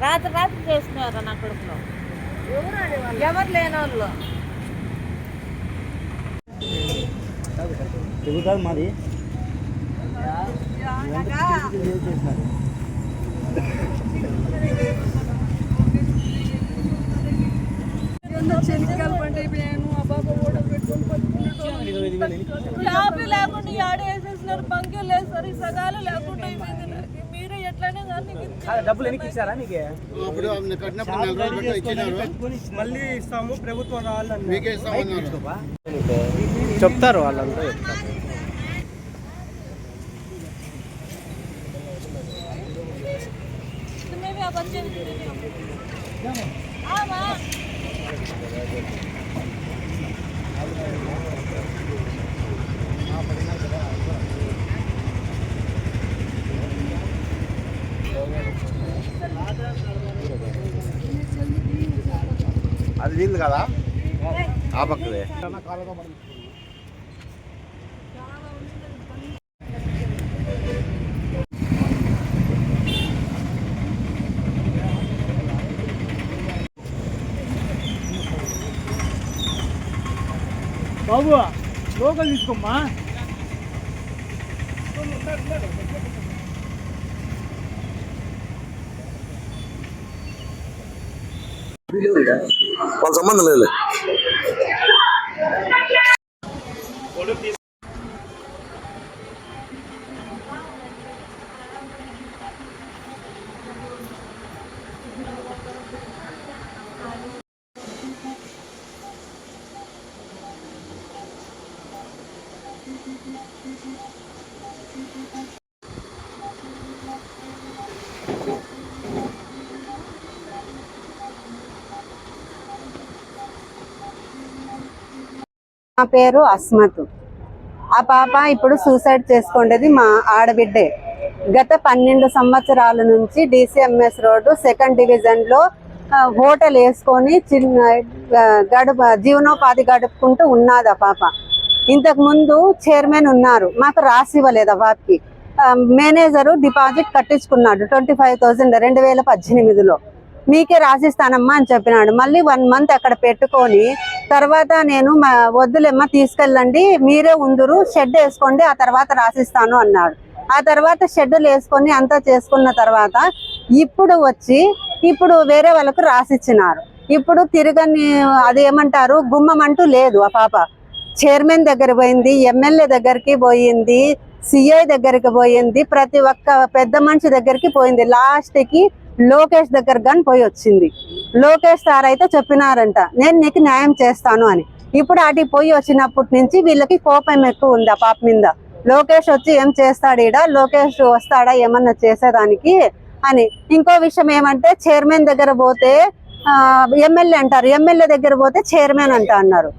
రాత్రి చేసినారు నా కొడుకులో ఎవరు లేని వాళ్ళు మాది యాభై లేకుండా ఆడే వేసేసినారు బంకే లేదు సార్ ఈ సగాలు లేకుండా మీరే ఎట్లనే డబ్బులు ఎన్ని ఇచ్చారా నీకు మళ్ళీ ఇస్తాము ప్రభుత్వం రావాలని చెప్తారు వాళ్ళంతా అది వీళ్ళు కదా ఆ పక్కదే బాబు లోకల్ తీసుకోమ్మా వాళ్ళ సంబంధం లేదు నా పేరు అస్మత్. ఆ పాప ఇప్పుడు సూసైడ్ చేసుకునేది మా ఆడబిడ్డే. గత 12 సంవత్సరాల నుంచి DCMS రోడ్డు 2nd డివిజన్లో హోటల్ వేసుకొని జీవనోపాధి గడుపుకుంటూ ఉన్నది ఆ పాప. ఇంతకుముందు చైర్మన్ ఉన్నారు, మాకు రాసి ఇవ్వలేదు ఆ పాపకి. మేనేజరు డిపాజిట్ కట్టించుకున్నాడు 25,000 2018లో. మీకే రాసిస్తానమ్మా అని చెప్పినాడు. మళ్ళీ 1 మంత్ అక్కడ పెట్టుకొని తర్వాత నేను వద్దులేమ్మా తీసుకెళ్ళండి, మీరే ఉందురు, షెడ్ వేసుకోండి, ఆ తర్వాత రాసిస్తాను అన్నాడు. ఆ తర్వాత షెడ్యూల్ వేసుకొని అంతా చేసుకున్న తర్వాత ఇప్పుడు వేరే వాళ్ళకు రాసిచ్చినారు. ఇప్పుడు తిరగని అది ఏమంటారు గుమ్మం అంటూ లేదు. ఆ పాప చైర్మన్ దగ్గర పోయింది, ఎమ్మెల్యే దగ్గరికి పోయింది, సిఐ దగ్గరికి పోయింది, ప్రతి ఒక్క పెద్ద మనిషి దగ్గరికి పోయింది. లాస్ట్కి లోకేష్ దగ్గర కానీ పోయి వచ్చింది. లోకేష్ సార్ అయితే చెప్పినారంట నేను నీకు న్యాయం చేస్తాను అని. ఇప్పుడు అటు పోయి వచ్చినప్పటి నుంచి వీళ్ళకి కోపం ఎక్కువ ఉంది ఆ పాప మీద. లోకేష్ వచ్చి ఏం చేస్తాడు ఈడ, లోకేష్ వస్తాడా ఏమన్నా చేసేదానికి అని. ఇంకో విషయం ఏమంటే చైర్మన్ దగ్గర పోతే ఎమ్మెల్యే అంటారు, ఎమ్మెల్యే దగ్గర పోతే చైర్మన్ అంట అన్నారు.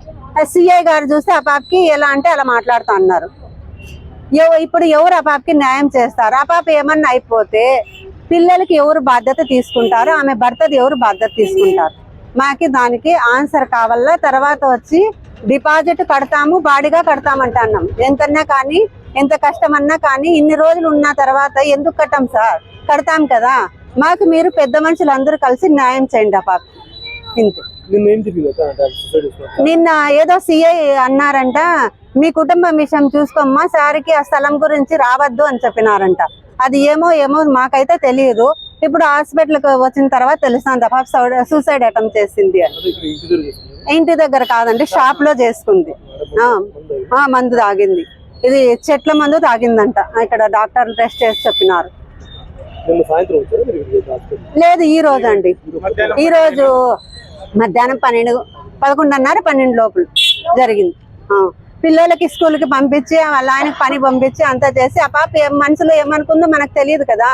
సిఐ గారు చూస్తే ఆ పాపకి ఎలా అంటే అలా మాట్లాడుతూ అన్నారు. ఇప్పుడు ఎవరు ఆ పాపకి న్యాయం చేస్తారు? ఆ పాప ఏమన్నా అయిపోతే పిల్లలకి ఎవరు బాధ్యత తీసుకుంటారు? ఆమె భర్తది ఎవరు బాధ్యత తీసుకుంటారు? మాకి దానికి ఆన్సర్ కావాలా. తర్వాత వచ్చి డిపాజిట్ కడతాము, బాడీగా కడతామంట అన్నాం. ఎంతన్నా కానీ ఎంత కష్టమన్నా కానీ ఇన్ని రోజులు ఉన్న తర్వాత ఎందుకు కట్టాం సార్? కడతాం కదా. మాకు మీరు పెద్ద మనుషులు అందరూ కలిసి న్యాయం చేయండి ఆ పాప. ఇంతే. నిన్న ఏదో సిఐ అన్నారంట, మీ కుటుంబం విషయం చూసుకోమ్మా, సార్కి ఆ స్థలం గురించి రావద్దు అని చెప్పినారంట. అది ఏమో మాకైతే తెలియదు. ఇప్పుడు హాస్పిటల్కి వచ్చిన తర్వాత తెలుస్తుంది పాప సూసైడ్ అటెంప్ట్ చేసింది అని. ఇంటి దగ్గర కాదండి, షాప్ లో చేసుకుంది. మందు తాగింది, ఇది చెట్ల మందు తాగిందంట. ఇక్కడ డాక్టర్లు టెస్ట్ చేసి చెప్పినారు. లేదు ఈ రోజు అండి, ఈ రోజు మధ్యాహ్నం 11:30 12 లోపల జరిగింది. పిల్లలకి స్కూల్కి పంపించి వాళ్ళ ఆయనకి పని పంపించి అంతా చేసి ఆ పాప మనసులో ఏమనుకుందో మనకు తెలియదు కదా,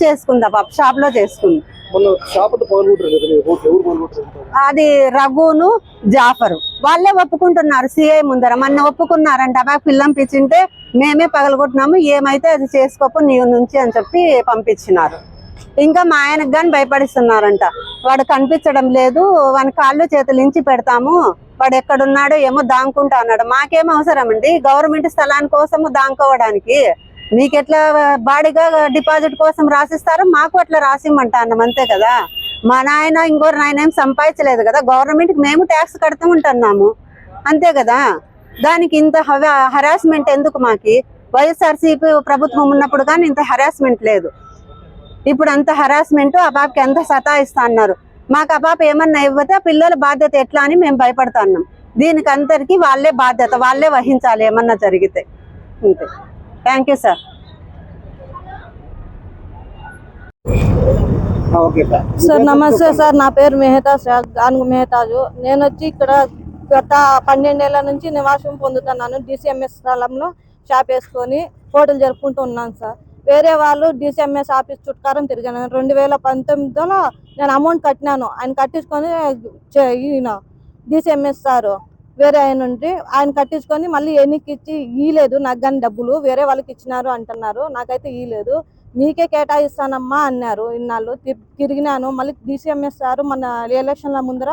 చేసుకుంది. ఆ పాప షాప్ లో చేసుకుంది. అది రఘును జాఫరు వాళ్ళే ఒప్పుకుంటున్నారు సిఐ ముందర. మొన్న ఒప్పుకున్నారంట. ఆ పాప పిల్లం పిచ్చింటే మేమే పగలగొట్టినాము, ఏమైతే అది చేసుకోపు నీ నుంచి అని చెప్పి పంపించినారు. ఇంకా మా ఆయనకు కానీ భయపడిస్తున్నారంట. వాడు కనిపించడం లేదు, వాని కాళ్ళు చేతులు ఇంచి పెడతాము, వాడు ఎక్కడున్నాడో ఏమో దాంకుంటా అన్నాడు. మాకేం అవసరం అండి గవర్నమెంట్ స్థలాని కోసము దాంకోవడానికి? మీకు ఎట్లా బాడీగా డిపాజిట్ కోసం రాసిస్తారో మాకు అట్లా రాసిమ్మంటాన్నాం అంతే కదా. మా నాయన ఇంకోరు నాయన ఏం సంపాదించలేదు కదా, గవర్నమెంట్కి మేము ట్యాక్స్ కడుతూ ఉంటున్నాము అంతే కదా. దానికి ఇంత హరాస్మెంట్ ఎందుకు? మాకి వైఎస్ఆర్సీపీ ప్రభుత్వం ఉన్నప్పుడు కానీ ఇంత హరాస్మెంట్ లేదు. ఇప్పుడు అంత హరాస్మెంట్, ఆ పాపకి ఎంత సతాయిస్తా అన్నారు. మాకు ఆ పాప ఏమన్నా ఇవ్వతే పిల్లల బాధ్యత ఎట్లా అని మేము భయపడుతున్నాం. దీనికి అందరికీ వాళ్ళే బాధ్యత, వాళ్ళే వహించాలి ఏమన్నా జరిగితే. అంతే. Thank you sir. సార్ నమస్తే సార్, నా పేరు మెహతా సార్, గానుగు మెహతాజు. నేను వచ్చి ఇక్కడ గత 12 ఏళ్ల నుంచి నివాసం పొందుతున్నాను. DCMS స్థలంలో షాప్ వేసుకొని హోటల్ జరుపుకుంటూ ఉన్నాను సార్. వేరే వాళ్ళు DCMS ఆఫీస్ చుట్కారం తిరిగాను. 2019లో నేను అమౌంట్ కట్టినాను. ఆయన కట్టించుకొని ఈయన DCMS సార్ వేరే ఆయన ఉంటే ఆయన కట్టించుకొని మళ్ళీ ఎన్నికి ఇచ్చి ఇయ్యలేదు నాకు కానీ డబ్బులు, వేరే వాళ్ళకి ఇచ్చినారు అంటున్నారు. నాకైతే ఇయ్యలేదు. మీకే కేటాయిస్తానమ్మా అన్నారు. ఇన్నాళ్ళు తిరిగినాను. మళ్ళీ DCMS సారు మన ఎలక్షన్ల ముందర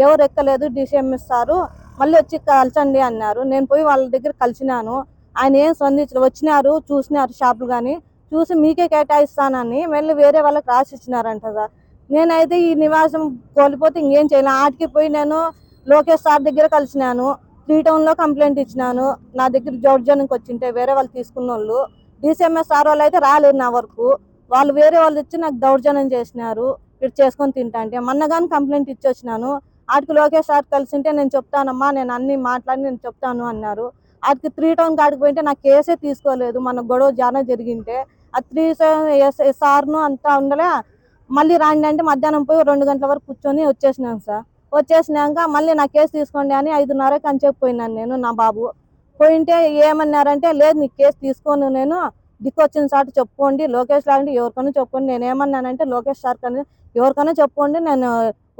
ఎవరు ఎక్కలేదు DCMS సారు, మళ్ళీ వచ్చి కలిసండి అన్నారు. నేను పోయి వాళ్ళ దగ్గర కలిసినాను. ఆయన ఏం స్పందించలేదు. వచ్చినారు, చూసినారు షాపులు కానీ చూసి మీకే కేటాయిస్తానని మళ్ళీ వేరే వాళ్ళకి రాసి ఇచ్చినారంట సార్. నేనైతే ఈ నివాసం కోల్పోతే ఇంకేం చేయలేను. ఆటికి పోయి నేను లోకేష్ సార్ దగ్గర కలిసినాను. 3 టౌన్లో కంప్లైంట్ ఇచ్చినాను. నా దగ్గర జౌర్జన్కి వచ్చింటే వేరే వాళ్ళు తీసుకున్న వాళ్ళు. DCMS సార్ వాళ్ళు అయితే రాలేదు నా వరకు. వాళ్ళు వేరే వాళ్ళు ఇచ్చి నాకు దౌర్జన్యం చేసినారు. ఇటు చేసుకొని తింటా అంటే మొన్న కానీ కంప్లైంట్ ఇచ్చి వచ్చినాను. ఆటికి లోకేష్ సార్ కలిసింటే నేను చెప్తానమ్మా, నేను అన్ని మాట్లాడి నేను చెప్తాను అన్నారు. ఆటికి 3 టౌన్ కాడికి పోయింటే నాకు కేసే తీసుకోలేదు. మన గొడవ జానా జరిగింటే ఆ 3 సార్ను అంతా ఉండలే. మళ్ళీ రాండి అంటే మధ్యాహ్నం పోయి 2 గంటల వరకు కూర్చొని వచ్చేసినాను సార్. వచ్చేసినాక మళ్ళీ నా కేసు తీసుకోండి అని 5:30కి అని చెప్పిపోయినాను నేను. నా బాబు పోయింటే ఏమన్నారంటే, లేదు నీకు కేసు తీసుకోను, నేను దిక్కొచ్చిన సార్ చెప్పుకోండి, లోకేష్ లాంటి ఎవరికైనా చెప్పుకోండి. నేను ఏమన్నానంటే లోకేష్ సార్ కానీ ఎవరికైనా చెప్పుకోండి, నేను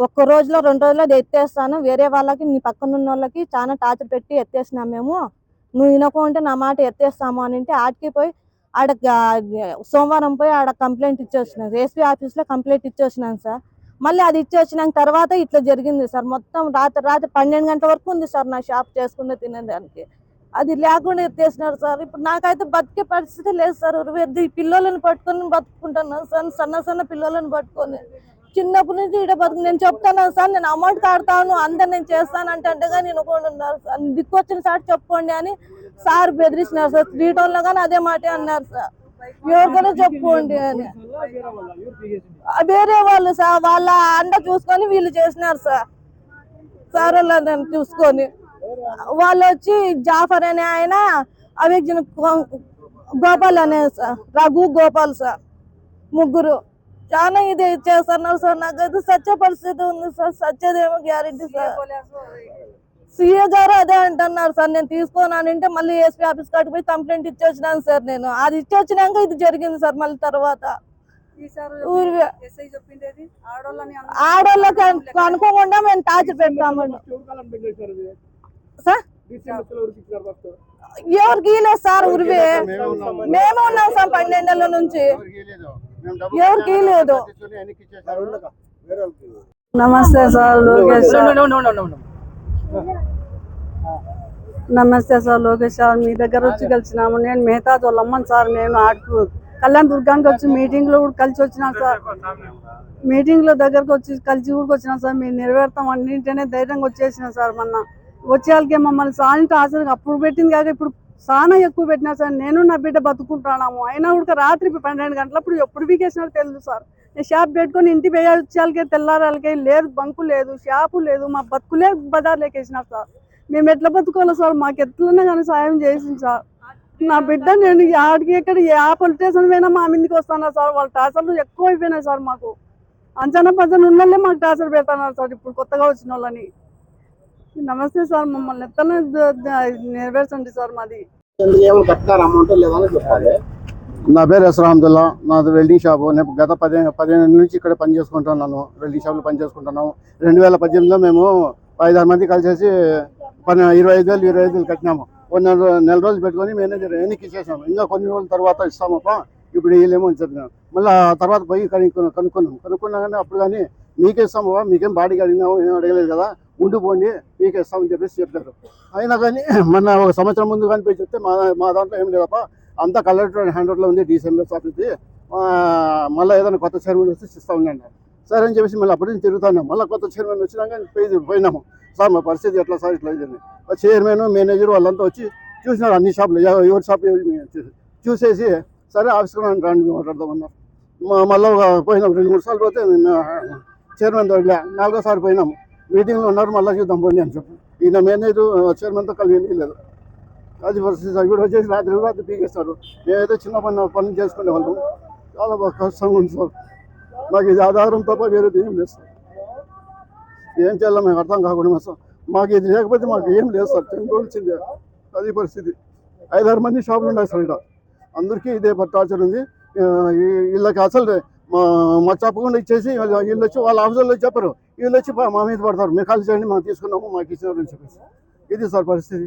1 రోజులో 2 రోజుల్లో ఎత్తేస్తాను. వేరే వాళ్ళకి నీ పక్కన ఉన్న వాళ్ళకి చాలా టార్చర్ పెట్టి ఎత్తేసినాం మేము, నువ్వు వినకుంటే నా మాట ఎత్తేస్తాము అని అంటే ఆడికి పోయి ఆడ సోమవారం పోయి ఆడ కంప్లైంట్ ఇచ్చి వచ్చినాను. SP ఆఫీస్లో కంప్లైంట్ ఇచ్చి వచ్చినాను సార్. మళ్ళీ అది ఇచ్చి వచ్చినాక తర్వాత ఇట్లా జరిగింది సార్. మొత్తం రాత్రి 12 గంటల వరకు ఉంది సార్ నా షాప్ చేసుకునే తినేదానికి. అది లేకుండా ఎత్తేసినారు సార్. ఇప్పుడు నాకైతే బతికే పరిస్థితి లేదు సార్. ఈ పిల్లలను పట్టుకొని బతుకుంటున్నాను సార్. సన్న పిల్లలను పట్టుకొని చిన్నప్పటి నుంచి ఇక్కడ బతుకు. నేను చెప్తాను సార్, నేను అమౌంట్ కడతాను అందరు నేను చేస్తాను అంటే నేను ఉన్నారు సార్. దిక్కొచ్చిన సార్ చెప్పుకోండి అని సార్ బెదిరిస్తున్నారు సార్. 3 టౌన్లో కానీ అదే మాటే అన్నారు సార్, ఎవరికైనా చెప్పుకోండి అని. వేరే వాళ్ళు సార్ వాళ్ళ అండ చూసుకొని వీళ్ళు చేసినారు సార్. సార్ వాళ్ళని చూసుకొని వాళ్ళు వచ్చి జాఫర్ అనే ఆయన, అవిజ్ఞ గోపాల్ అనే సార్, రఘు గోపాల్ సార్, ముగ్గురు చాలా ఇది చేస్తున్నారు సార్. నాకైతే సత్య పరిస్థితి ఉంది సార్. సత్యదేమో గ్యారెంటీ సార్. CA గారు అదే అంటున్నారు సార్, నేను తీసుకోనంటే మళ్ళీ SP ఆఫీస్ కాడికి పోయి కంప్లైంట్ ఇచ్చి వచ్చినాను సార్. నేను అది ఇచ్చి వచ్చినాక ఇది జరిగింది సార్. మళ్ళీ తర్వాత ఆడోళ్ళకి అనుకోకుండా మేము టార్చర్ పెడతామండి సార్. ఎవరికి లేదు సార్. ఉరివే మేము ఉన్నాం సార్ 12 ఏళ్ల నుంచి, ఎవరికి లేదు. నమస్తే సార్ లోకేష్ సార్. నమస్తే సార్ లోకేష్ సార్, మీ దగ్గర వచ్చి కలిసినాము. నేను మెహతా వాళ్ళమ్మని సార్. నేను ఆటకు కళ్యాణ్ దుర్గానికి వచ్చి మీటింగ్లో కూడా కలిసి వచ్చినాను సార్. మీటింగ్లో దగ్గరకు వచ్చి కలిసి కూడా వచ్చినాను సార్. మీరు నెరవేరుతాం అన్నింటినే ధైర్యంగా వచ్చేసిన సార్. మొన్న వచ్చే వాళ్ళకి మమ్మల్ని సాయంత్రం ఆశలు అప్పుడు పెట్టింది కాక ఇప్పుడు చాలా ఎక్కువ పెట్టినా సార్. నేను నా బిడ్డ బతుకుంటున్నాము. అయినా కూడా రాత్రి 12 గంటలప్పుడు ఎప్పుడు వీకేసినారో తెలియదు సార్. నేను షాప్ పెట్టుకొని ఇంటి వచ్చేళ్ళకే తెల్లారాలకే లేదు, బంకు లేదు, షాపు లేదు, మా బతుకులే బజార్లోకి వేసినారు సార్. మేము ఎట్లా బతుకోవాలి సార్? మాకు ఎట్లన్నా కానీ సాయం చేసింది సార్. నా బిడ్డ నేను ఆడికి ఎక్కడ ఆ పోలీస్ స్టేషన్ పోయినా మా మీదకి వస్తున్నా సార్. వాళ్ళ టార్చర్లు ఎక్కువ అయిపోయినాయి సార్. మాకు అంచనా పచ్చని ఉన్నోళ్ళే మాకు టార్చర్ పెడుతున్నారు సార్ ఇప్పుడు కొత్తగా వచ్చిన వాళ్ళని. నమస్తే సార్, మమ్మల్ని ఎత్తనే నెరవేర్చండి సార్. మాది నా పేరు అహ్మదుల్లా. నాది వెల్డింగ్ షాపు. నేను గత 15 నుంచి ఇక్కడ పని చేసుకుంటున్నాను. వెల్డింగ్ షాప్లో పని చేసుకుంటున్నాము. 2018లో మేము 5-6 మంది కలిసేసి 25,000 కట్టినాము. నెల రోజులు పెట్టుకొని మేనేజర్ ఎన్నికి ఇచ్చేసాము. ఇంకా కొన్ని రోజుల తర్వాత ఇస్తామప్ప, ఇప్పుడు వీళ్ళేమో అని చెప్పినాం. మళ్ళీ ఆ తర్వాత పోయి కనుక్కున్నాం కానీ అప్పుడు కానీ మీకే ఇస్తామప్ప, మీకేం బాడీకి అడిగినాము, ఏం అడగలేదు కదా, ఉండిపోండి మీకే ఇస్తామని చెప్పేసి చెప్పారు. అయినా కానీ మొన్న 1 సంవత్సరం ముందు కానీ పోయి చెప్తే మా దాంట్లో ఏం లేదప్ప, అంతా కలెక్టర్ హ్యాండ్ ఓవర్లో ఉంది, డిసిఎంఎస్ ఆఫీస్ది. మళ్ళీ ఏదైనా కొత్త చైర్మన్ వస్తే ఇస్తా ఉండండి. సరే అని చెప్పేసి మళ్ళీ అప్పటి నుంచి తిరుగుతున్నాం. మళ్ళీ కొత్త చైర్మన్ వచ్చినాక పోయినాము. సార్ మా పరిస్థితి ఎట్లా సార్ ఇట్లా అయింది. చైర్మన్ మేనేజర్ వాళ్ళంతా వచ్చి చూసినారు అన్ని షాపులు, ఎవరి షాప్ చూసేసి సరే ఆఫీస్కి రండి మాట్లాడదామన్నారు. మళ్ళీ పోయినాం 2-3 సార్లు పోతే చైర్మన్ దొరకలే. 4వ సారి పోయినాము, మీటింగ్లో ఉన్నారు, మళ్ళీ చూద్దాం పోండి అని చెప్పి ఈయన మేనేజర్ చైర్మన్తో కలిగి లేదు. అది పరిస్థితి. ఇప్పుడు వచ్చేసి రాత్రి పీకేస్తారు. మేమైతే చిన్న పని చేసుకునే వాళ్ళం. చాలా బాగా కష్టంగా ఉంది సార్. మాకు ఇది ఆధారం తప్ప వేరేది ఏం లేదు సార్. ఏం చేయాలో మేము అర్థం కాకుండా సార్. మాకు ఇది లేకపోతే మాకు ఏం లేదు సార్. తెలుసుకోవాల్సిందే. అది పరిస్థితి. 5-6 మంది షాపులు ఉన్నాయి సార్. ఇక్కడ అందరికీ ఇదే టార్చర్ ఉంది. వీళ్ళకి అసలు మా చెప్పకుండా ఇచ్చేసి వీళ్ళు వచ్చి వాళ్ళ ఆఫీసర్లు చెప్పరు, వీళ్ళు వచ్చి మా మీద పడతారు. మీరు ఖాళీ చేయండి, మేము తీసుకున్నాము, మాకు ఇచ్చినారు అని చెప్పేసి. ఇది సార్ పరిస్థితి.